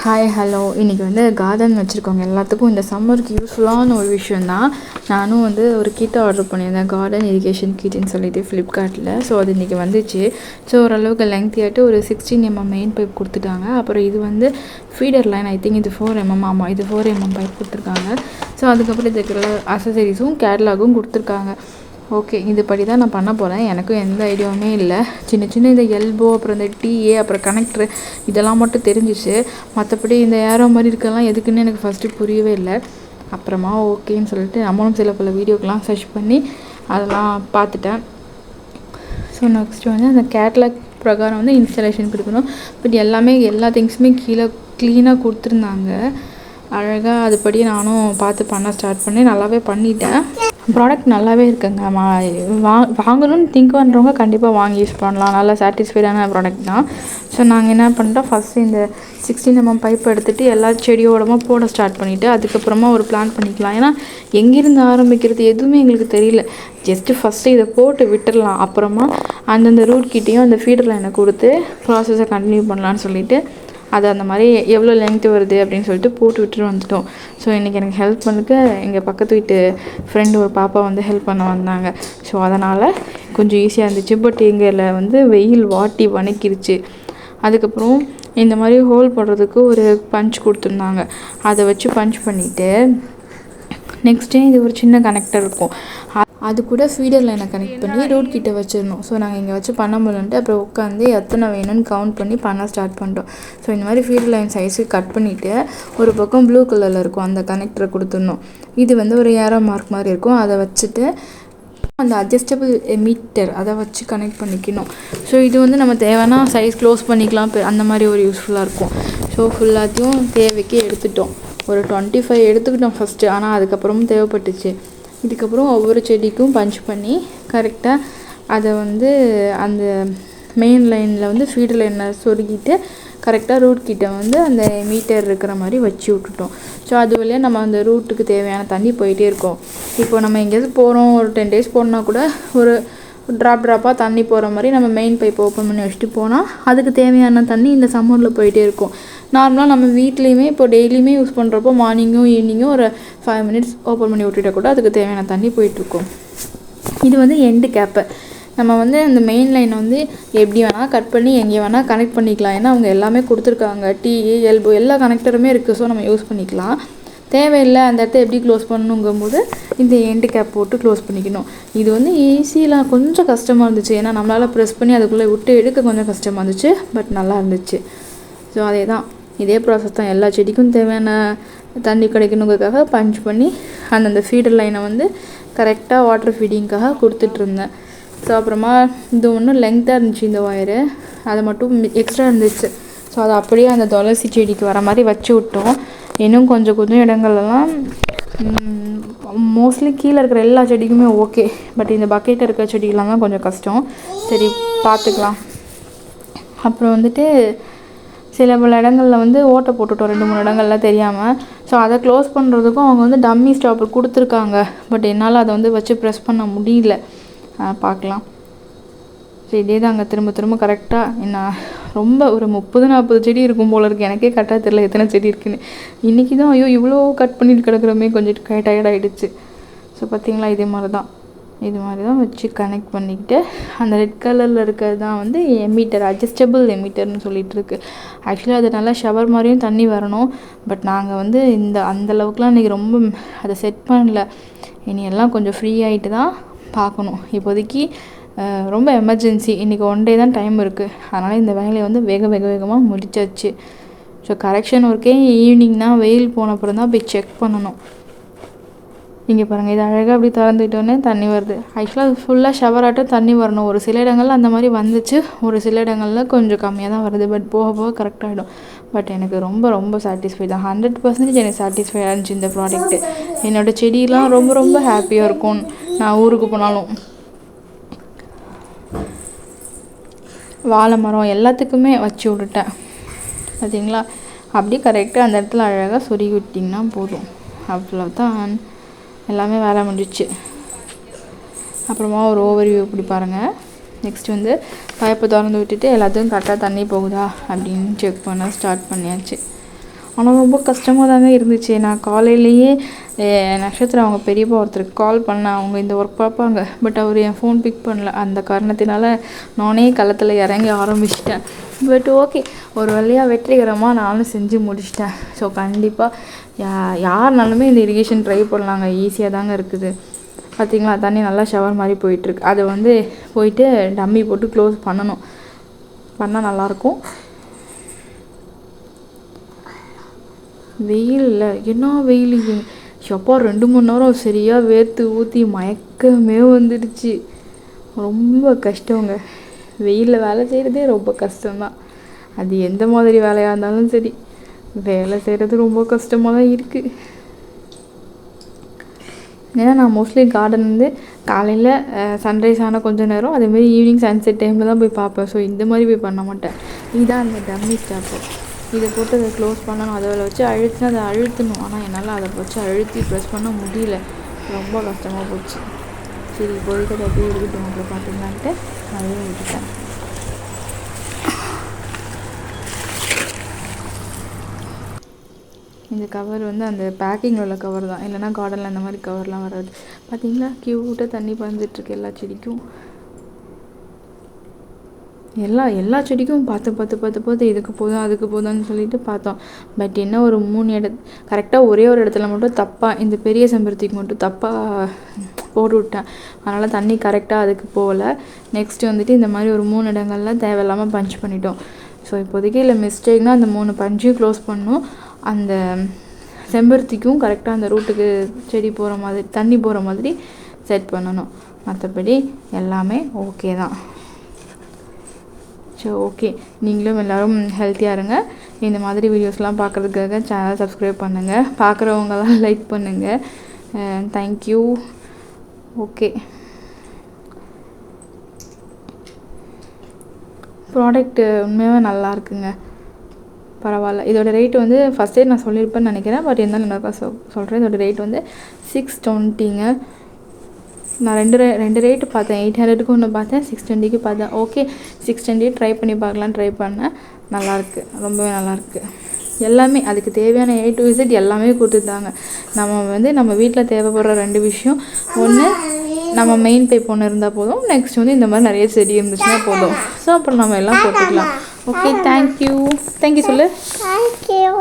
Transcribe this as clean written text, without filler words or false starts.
Hi hello இன்றைக்கி வந்து garden வச்சுருக்கோங்க எல்லாத்துக்கும் இந்த சம்மருக்கு யூஸ்ஃபுல்லான ஒரு விஷயந்தான். நானும் வந்து ஒரு கிட் ஆர்டர் பண்ணியிருந்தேன், கார்டன் இரிகேஷன் கிட்னு சொல்லிட்டு ஃப்ளிப்கார்ட்டில். ஸோ அது இன்றைக்கி வந்துச்சு. ஸோ ஓரளவுக்கு லெங்க்த்தியாகிட்டு ஒரு 16mm மெயின் பைப் கொடுத்துட்டாங்க. அப்புறம் இது வந்து ஃபீடர் லைன், ஐ திங்க் இது 4mm. ஆமாம், இது 4mm பைப் கொடுத்துருக்காங்க. ஸோ அதுக்கப்புறம் இதுக்கு அசசரிஸும் கேட்லாகும் கொடுத்துருக்காங்க. ஓகே, இதுபடி தான் நான் பண்ண போகிறேன். எனக்கும் எந்த ஐடியாவுமே இல்லை. சின்ன சின்ன இந்த எல்போ, அப்புறம் இந்த டிஏ, அப்புறம் கனெக்டரு, இதெல்லாம் மட்டும் தெரிஞ்சிச்சு. மற்றபடி இந்த ஏரோ மாதிரி இருக்கலாம் எதுக்குன்னு எனக்கு ஃபஸ்ட்டு புரியவே இல்லை. அப்புறமா ஓகேன்னு சொல்லிட்டு நம்மளும் சில பல வீடியோக்கெலாம் சர்ச் பண்ணி அதெல்லாம் பார்த்துட்டேன். ஸோ நெக்ஸ்ட்டு வந்து அந்த கேட்லாக் பிரகாரம் வந்து இன்ஸ்டாலேஷன் கொடுக்கணும். பட் எல்லா திங்ஸுமே கீழே க்ளீனாக கொடுத்துருந்தாங்க அழகாக. அதுபடி நானும் பார்த்து பண்ண ஸ்டார்ட் பண்ணி நல்லாவே பண்ணிட்டேன். ப்ராடக்ட் நல்லாவே இருக்குங்க. வாங்கணும்னு திங்க் பண்ணுறவங்க கண்டிப்பாக வாங்கி யூஸ் பண்ணலாம். நல்லா சாட்டிஸ்ஃபைடான ப்ராடக்ட் தான். ஸோ நாங்கள் என்ன பண்ணிட்டோம், ஃபஸ்ட்டு இந்த 16mm பைப் எடுத்துகிட்டு எல்லா செடியோடமா போட ஸ்டார்ட் பண்ணிவிட்டு அதுக்கப்புறமா ஒரு பிளான் பண்ணிக்கலாம். ஏன்னா எங்கேருந்து ஆரம்பிக்கிறது எதுவுமே எங்களுக்கு தெரியல. ஜஸ்ட்டு ஃபஸ்ட்டு இதை போட்டு விட்டுடலாம், அப்புறமா அந்தந்த ரூட் கிட்டேயும் அந்த ஃபீடர் லைனை கொடுத்து ப்ராசஸை கண்டினியூ பண்ணலான்னு சொல்லிவிட்டு அது அந்த மாதிரி எவ்வளோ லென்த்து வருது அப்படின்னு சொல்லிட்டு போட்டு விட்டுட்டு வந்துட்டோம். ஸோ இன்றைக்கி எனக்கு ஹெல்ப் பண்ணுறதுக்கு எங்கள் பக்கத்து வீட்டு ஃப்ரெண்டு ஒரு பாப்பா வந்து ஹெல்ப் பண்ண வந்தாங்க. ஸோ அதனால் கொஞ்சம் ஈஸியாக இருந்துச்சு. பட் எங்களை வந்து வெயில் வாட்டி வணக்கிருச்சு. அதுக்கப்புறம் இந்த மாதிரி ஹோல் போடுறதுக்கு ஒரு பஞ்ச் கொடுத்துருந்தாங்க. அதை வச்சு பஞ்ச் பண்ணிவிட்டு நெக்ஸ்ட்டு இது ஒரு சின்ன கனெக்டர் இருக்கும், அது கூட ஃபீடர் லைனை கனெக்ட் பண்ணி ரூட் கிட்ட வச்சிடணும். ஸோ நாங்கள் இங்கே வச்சு பண்ண முடியலன்ட்டு அப்புறம் உட்காந்து எத்தனை வேணும்னு கவுண்ட் பண்ணி பண்ண ஸ்டார்ட் பண்ணிட்டோம். ஸோ இந்த மாதிரி ஃபீடர் லைன் சைஸுக்கு கட் பண்ணிவிட்டு ஒரு பக்கம் ப்ளூ கலரில் இருக்கும் அந்த கனெக்டரை கொடுத்துடணும். இது வந்து ஒரு ஏரோ மார்க் மாதிரி இருக்கும். அதை வச்சுட்டு அந்த அட்ஜஸ்டபிள் மீட்டர் அதை வச்சு கனெக்ட் பண்ணிக்கணும். ஸோ இது வந்து நம்ம தேவைன்னா சைஸ் க்ளோஸ் பண்ணிக்கலாம், அந்த மாதிரி ஒரு யூஸ்ஃபுல்லாக இருக்கும். ஸோ ஃபுல்லாத்தையும் தேவைக்கு எடுத்துட்டோம். ஒரு 25 எடுத்துக்கிட்டோம் ஃபஸ்ட்டு. ஆனால் அதுக்கப்புறமும் தேவைப்பட்டுச்சு. இதுக்கப்புறம் ஒவ்வொரு செடிக்கும் பஞ்ச் பண்ணி கரெக்டாக அதை வந்து அந்த மெயின் லைனில் வந்து ஃபீடர் லைனில் சொருகிட்டு கரெக்டாக ரூட் கிட்ட வந்து அந்த மீட்டர் இருக்கிற மாதிரி வச்சு விட்டுட்டோம். ஸோ அது வழியாக நம்ம அந்த ரூட்டுக்கு தேவையான தண்ணி போயிட்டே இருக்கோம். இப்போ நம்ம எங்கேயாவது போகிறோம், ஒரு 10 days போனால் கூட ஒரு ட்ராப்பாக தண்ணி போகிற மாதிரி நம்ம மெயின் பைப் ஓப்பன் பண்ணி வச்சுட்டு போனால் அதுக்கு தேவையான தண்ணி இந்த சம்மரில் போயிட்டே இருக்கும். நார்மலாக நம்ம வீட்லேயுமே இப்போ டெய்லியுமே யூஸ் பண்ணுறப்போ மார்னிங்கும் ஈவினிங்கும் ஒரு 5 minutes ஓப்பன் பண்ணி விட்டுட்டா கூட அதுக்கு தேவையான தண்ணி போயிட்டுருக்கும். இது வந்து எண்டு கேப்பு. நம்ம வந்து அந்த மெயின் லைனை வந்து எப்படி வேணால் கட் பண்ணி எங்கே வேணால் கனெக்ட் பண்ணிக்கலாம். ஏன்னா அவங்க எல்லாமே கொடுத்துருக்காங்க, டிஏ, எல்போ எல்லா கனெக்டருமே இருக்குது. ஸோ நம்ம யூஸ் பண்ணிக்கலாம். தேவையில்லை அந்த இடத்த எப்படி க்ளோஸ் பண்ணணுங்கும்போது இந்த எண்டு கேப் போட்டு க்ளோஸ் பண்ணிக்கணும். இது வந்து ஈஸியெலாம் கொஞ்சம் கஷ்டமாக இருந்துச்சு. ஏன்னா நம்மளால் ப்ரெஸ் பண்ணி அதுக்குள்ளே விட்டு எடுக்க கொஞ்சம் கஷ்டமாக இருந்துச்சு. பட் நல்லா இருந்துச்சு. ஸோ அதே தான், இதே ப்ராசஸ் தான். எல்லா செடிக்கும் தேவையான தண்ணி கிடைக்கணுங்கிறதுக்காக பஞ்ச் பண்ணி அந்தந்த ஃபீடர் லைனை வந்து கரெக்டாக வாட்டர் ஃபீடிங்காக கொடுத்துட்ருந்தேன். ஸோ அப்புறமா இது ஒன்றும் லெங்க்த்தாக இருந்துச்சு இந்த ஒயரு, அதை மட்டும் எக்ஸ்ட்ரா இருந்துச்சு. ஸோ அதை அப்படியே அந்த துளசி செடிக்கு வர மாதிரி வச்சு விட்டோம். இன்னும் கொஞ்சம் இடங்கள்லாம் மோஸ்ட்லி கீழே இருக்கிற எல்லா செடிக்குமே ஓகே. பட் இந்த பக்கெட்டில் இருக்கிற செடிகள்லாம் தான் கொஞ்சம் கஷ்டம். சரி பார்த்துக்கலாம். அப்புறம் வந்துட்டு சில பல இடங்களில் வந்து ஓட்டை போட்டுவிட்டோம், 2-3 இடங்கள்லாம் தெரியாமல். ஸோ அதை க்ளோஸ் பண்ணுறதுக்கும் அவங்க வந்து டம்மி ஸ்டாப்பர் கொடுத்துருக்காங்க. பட் என்னால் அதை வந்து வச்சு ப்ரெஸ் பண்ண முடியல. பார்க்கலாம். ஸோ இதே தாங்க திரும்ப கரெக்டாக என்ன ரொம்ப ஒரு 30-40 செடி இருக்கும் போல இருக்குது. எனக்கே கரெக்டாக தெரியல எத்தனை செடி இருக்குதுன்னு. இன்றைக்கி தான் ஐயோ இவ்வளோ கட் பண்ணிட்டு கிடக்குறமே கொஞ்சம் டயர்டாகிடுச்சு. ஸோ பார்த்திங்களா, இது மாதிரி தான் வச்சு கனெக்ட் பண்ணிக்கிட்டு அந்த ரெட் கலரில் இருக்கிறது தான் வந்து எமீட்டர், அட்ஜஸ்டபிள் எமீட்டர்னு சொல்லிட்டு இருக்கு. ஆக்சுவலாக அது நல்லா ஷவர் மாதிரியும் தண்ணி வரணும். பட் நாங்கள் வந்து அந்தளவுக்குலாம் இன்றைக்கி ரொம்ப அதை செட் பண்ணல. இனி எல்லாம் கொஞ்சம் ஃப்ரீ ஆகிட்டு தான் பார்க்கணும். இப்போதைக்கு ரொம்ப எமர்ஜென்சி. இன்றைக்கி 1 day தான் டைம் இருக்குது. அதனால் இந்த வேலையை வந்து வேகமாக முடிச்சாச்சு. ஸோ கரெக்ஷன் ஒர்க்கே ஈவினிங் தான், வெயில் போன அப்புறம் தான் போய் செக் பண்ணணும். இங்கே பாருங்கள், இது அழகாக அப்படி திறந்துட்டோன்னே தண்ணி வருது. ஆக்சுவலாக அது ஃபுல்லாக ஷவராட்டம் தண்ணி வரணும். ஒரு சில இடங்களில் அந்த மாதிரி வந்துச்சு, ஒரு சில இடங்களில் கொஞ்சம் கம்மியாக தான் வருது. பட் போக கரெக்டாகிடும். பட் எனக்கு ரொம்ப சாட்டிஸ்ஃபை தான். 100% எனக்கு சாட்டிஸ்ஃபைடாக இருந்துச்சு இந்த ப்ராடக்ட்டு. என்னோடய செடியெலாம் ரொம்ப ஹாப்பியாக இருக்கும். நான் ஊருக்கு போனாலும் வாழை மரம் எல்லாத்துக்குமே வச்சு விட்டுட்டேன். பார்த்தீங்களா, அப்படியே கரெக்டாக அந்த இடத்துல அழகாக சொருகி விட்டிங்கன்னா போதும். அவ்வளோதான், எல்லாமே வேலை முடிஞ்சிச்சு. அப்புறமா ஒரு ஓவர்வியூ இப்படி பாருங்கள். நெக்ஸ்ட் வந்து பைப்பை திறந்து விட்டுட்டு எல்லாத்துக்கும் கரெக்டாக தண்ணி போகுதா அப்படின்னு செக் பண்ண ஸ்டார்ட் பண்ணியாச்சு. ஆனால் ரொம்ப கஷ்டமாக தாங்க இருந்துச்சு. நான் காலையிலேயே நட்சத்திரம் அவங்க பெரியப்பா ஒருத்தருக்கு கால் பண்ணேன். அவங்க இந்த ஒர்க் பார்ப்பாங்க. பட் அவர் என் ஃபோன் பிக் பண்ணல. அந்த காரணத்தினால நானே களத்தில் இறங்கி ஆரம்பிச்சிட்டேன். பட் ஓகே, ஒரு வழியாக வெற்றிகரமாக நானும் செஞ்சு முடிச்சிட்டேன். ஸோ கண்டிப்பாக யாருனாலுமே இந்த இரிகேஷன் ட்ரை பண்ணலாங்க. ஈஸியாக தாங்க இருக்குது. பார்த்திங்களா, தண்ணி நல்லா ஷவர் மாதிரி போயிட்டுருக்கு. அதை வந்து போயிட்டு டம்மி போட்டு க்ளோஸ் பண்ணால் நல்லாயிருக்கும். வெயிலில் என்ன வெயில் எப்போ 2-3 நேரம் சரியாக வேர்த்து ஊற்றி மயக்கமே வந்துடுச்சு. ரொம்ப கஷ்டங்க. வெயிலில் வேலை செய்கிறதே ரொம்ப கஷ்டம்தான். அது எந்த மாதிரி வேலையாக இருந்தாலும் சரி, வேலை செய்கிறது ரொம்ப கஷ்டமாக தான் இருக்குது. ஏன்னா நான் மோஸ்ட்லி கார்டன் வந்து காலையில் சன்ரைஸ் ஆனால் கொஞ்சம் நேரம், அதேமாரி ஈவினிங் சன்செட் டைமில் தான் போய் பார்ப்பேன். ஸோ இந்த மாதிரி போய் பண்ண மாட்டேன். இதுதான் அந்த டம்மி ஸ்டாப்பு. இதை போட்டு அதை க்ளோஸ் பண்ணணும். அதில் வச்சு அழுத்தினா அதை அழுத்தணும். ஆனால் என்னால் அதை வச்சு அழுத்தி ப்ரெஸ் பண்ண முடியல. ரொம்ப கஷ்டமாக போச்சு. சரி, இப்போதைக்கு அதை அப்படியே இருக்கட்டும் அப்புறம் பார்த்துக்கலான்ட்டு அதையும் விட்டுட்டேன். இந்த கவர் வந்து அந்த பேக்கிங்கில் உள்ள கவர் தான். இல்லைனா கார்டனில் அந்த மாதிரி கவர்லாம் வராது. பார்த்திங்களா, க்யூட்டாக தண்ணி பறந்துட்டுருக்கு எல்லா செடிக்கும். எல்லா செடிக்கும் பார்த்து இதுக்கு போதும் அதுக்கு போதும்னு சொல்லிட்டு பார்த்தோம். பட் என்ன ஒரு 3 கரெக்டாக ஒரே ஒரு இடத்துல மட்டும் தப்பாக, இந்த பெரிய செம்பருத்திக்கு மட்டும் தப்பாக போட்டு விட்டேன். அதனால் தண்ணி கரெக்டாக அதுக்கு போகலை. நெக்ஸ்ட்டு வந்துட்டு இந்த மாதிரி ஒரு 3 இடங்கள்லாம் தேவையில்லாமல் பஞ்ச் பண்ணிட்டோம். ஸோ இப்போதைக்கு இல்லை மிஸ்டேக்னால் அந்த 3 பஞ்சையும் க்ளோஸ் பண்ணணும். அந்த செம்பருத்திக்கும் கரெக்டாக அந்த ரூட்டுக்கு செடி போகிற மாதிரி, தண்ணி போகிற மாதிரி செட் பண்ணணும். மற்றபடி எல்லாமே ஓகே தான். ஸோ ஓகே, நீங்களும் எல்லோரும் ஹெல்த்தியாக இருங்க. இந்த மாதிரி வீடியோஸ்லாம் பார்க்குறதுக்காக சேனல் சப்ஸ்கிரைப் பண்ணுங்கள். பார்க்குறவங்கலாம் லைக் பண்ணுங்கள். தேங்க்யூ. ஓகே, ப்ராடக்ட்டு உண்மையாகவே நல்லா இருக்குங்க. பரவாயில்ல. இதோட ரேட் வந்து ஃபஸ்ட்டே நான் சொல்லியிருப்பேன்னு நினைக்கிறேன். பட் இருந்தாலும் என்னக்கா சொல்கிறேன். இதோட ரேட் வந்து 620ங்க. நான் ரெண்டு ரேட்டு பார்த்தேன். 800க்கு ஒன்று பார்த்தேன், 620க்கு பார்த்தேன். ஓகே, 620 ட்ரை பண்ணி பார்க்கலான்னு ட்ரை பண்ணேன். நல்லாயிருக்கு, ரொம்பவே நல்லாயிருக்கு. எல்லாமே அதுக்கு தேவையான A to Z எல்லாமே கொடுத்துருந்தாங்க. நம்ம வீட்டில் தேவைப்படுற 2 விஷயம். ஒன்று, நம்ம மெயின் பைப் ஒன்று இருந்தால் போதும். நெக்ஸ்ட் வந்து இந்த மாதிரி நிறைய செடி இருந்துச்சுன்னா போதும். ஸோ அப்புறம் நம்ம எல்லாம் போட்டுக்கலாம். ஓகே, தேங்க்யூ சொல்லு. தேங்க்யூ.